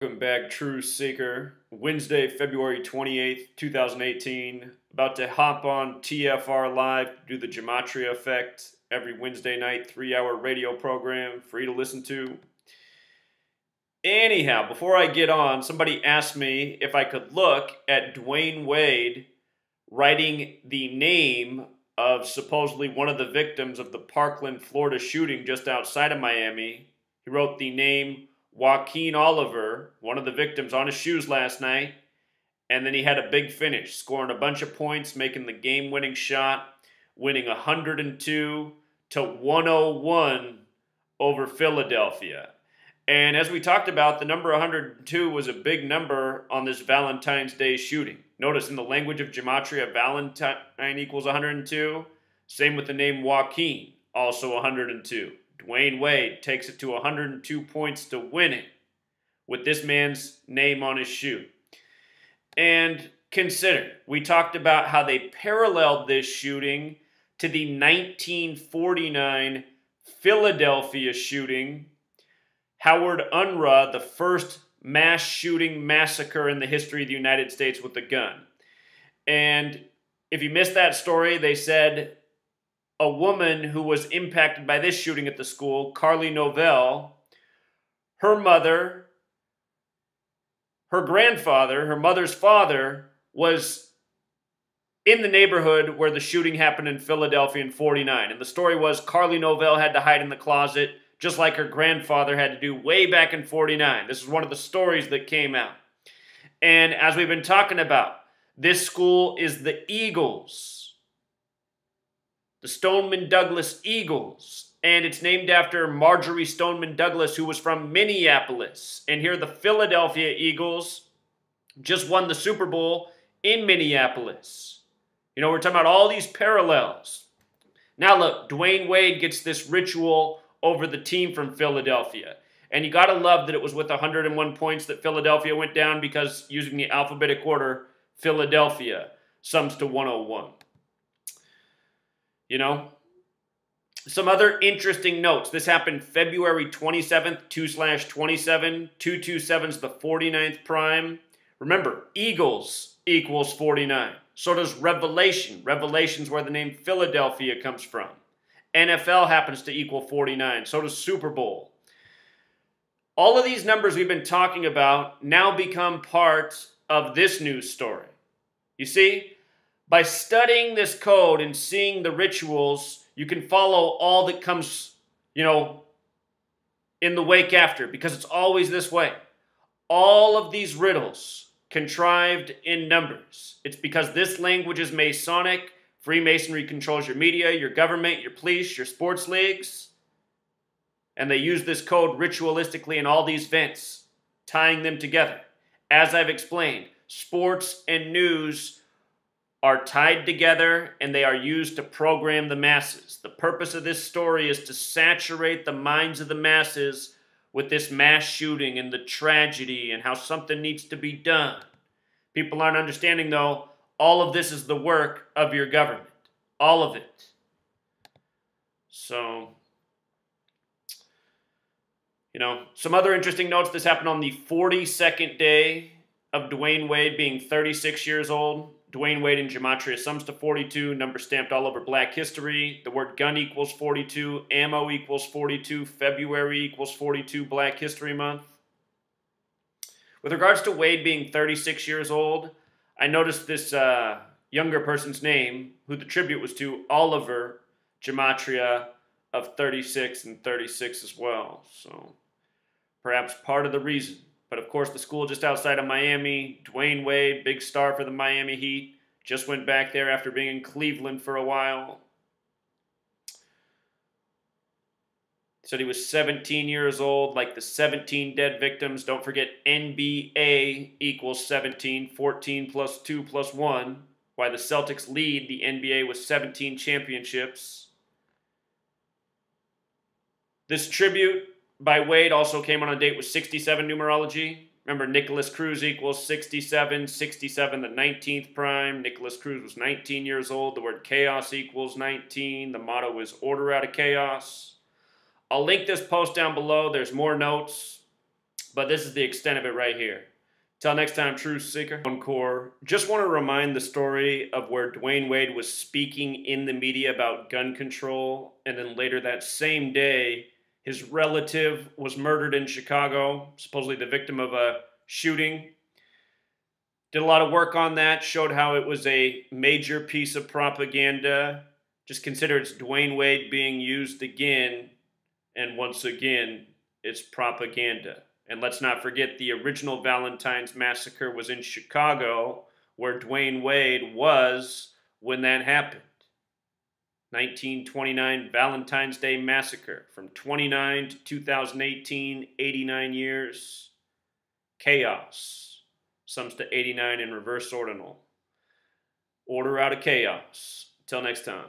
Welcome back, True Seeker. Wednesday, February 28th, 2018. About to hop on TFR Live to do the Gematria Effect every Wednesday night, 3-hour radio program, free to listen to. Anyhow, before I get on, somebody asked me if I could look at Dwayne Wade writing the name of supposedly one of the victims of the Parkland, Florida shooting just outside of Miami. He wrote the name Joaquin Oliver, one of the victims, on his shoes last night, and then he had a big finish, scoring a bunch of points, making the game-winning shot, winning 102-101 over Philadelphia. And as we talked about, the number 102 was a big number on this Valentine's Day shooting. Notice in the language of Gematria, Valentine equals 102. Same with the name Joaquin, also 102. Dwayne Wade takes it to 102 points to win it with this man's name on his shoe. And consider, we talked about how they paralleled this shooting to the 1949 Philadelphia shooting. Howard Unruh, the first mass shooting massacre in the history of the United States with a gun. And if you missed that story, they said a woman who was impacted by this shooting at the school, Carly Novell, her mother, her grandfather, her mother's father, was in the neighborhood where the shooting happened in Philadelphia in '49. And the story was Carly Novell had to hide in the closet, just like her grandfather had to do way back in '49. This is one of the stories that came out. And as we've been talking about, this school is the Eagles. The Stoneman Douglas Eagles, and it's named after Marjorie Stoneman Douglas, who was from Minneapolis. And here the Philadelphia Eagles just won the Super Bowl in Minneapolis. You know, we're talking about all these parallels. Now look, Dwayne Wade gets this ritual over the team from Philadelphia. And you got to love that it was with 101 points that Philadelphia went down, because using the alphabetic order, Philadelphia sums to 101. You know, some other interesting notes. This happened February 27th, 2/27. 227 is the 49th prime. Remember, Eagles equals 49. So does Revelation. Revelation's where the name Philadelphia comes from. NFL happens to equal 49. So does Super Bowl. All of these numbers we've been talking about now become part of this news story. You see? By studying this code and seeing the rituals, you can follow all that comes, in the wake after, because it's always this way. All of these riddles contrived in numbers. It's because this language is Masonic. Freemasonry controls your media, your government, your police, your sports leagues. And they use this code ritualistically in all these events, tying them together. As I've explained, sports and news are tied together, and they are used to program the masses. The purpose of this story is to saturate the minds of the masses with this mass shooting and the tragedy and how something needs to be done. People aren't understanding, though, all of this is the work of your government. All of it. So, some other interesting notes. This happened on the 42nd day of Dwayne Wade being 36 years old. Dwayne Wade in Gematria sums to 42, number stamped all over Black history. The word gun equals 42, ammo equals 42, February equals 42, Black History Month. With regards to Wade being 36 years old, I noticed this younger person's name, who the tribute was to, Oliver, Gematria of 36 and 36 as well. So perhaps part of the reason. But of course, the school just outside of Miami, Dwayne Wade, big star for the Miami Heat, just went back there after being in Cleveland for a while. Said he was 17 years old, like the 17 dead victims. Don't forget NBA equals 17, 14 plus 2 plus 1. Why the Celtics lead the NBA with 17 championships. This tribute by Wade also came on a date with 67 numerology. Remember, Nicholas Cruz equals 67, 67 the 19th prime. Nicholas Cruz was 19 years old. The word chaos equals 19. The motto is order out of chaos. I'll link this post down below. There's more notes. But this is the extent of it right here. Till next time, Truth Seeker. Encore. Just want to remind the story of where Dwayne Wade was speaking in the media about gun control, and then later that same day, his relative was murdered in Chicago, supposedly the victim of a shooting. Did a lot of work on that, showed how it was a major piece of propaganda. Just consider it's Dwayne Wade being used again, and once again, it's propaganda. And let's not forget the original Valentine's Massacre was in Chicago, where Dwayne Wade was when that happened. 1929 Valentine's Day Massacre. From 29 to 2018, 89 years. Chaos. Sums to 89 in reverse ordinal. Order out of chaos. Till next time.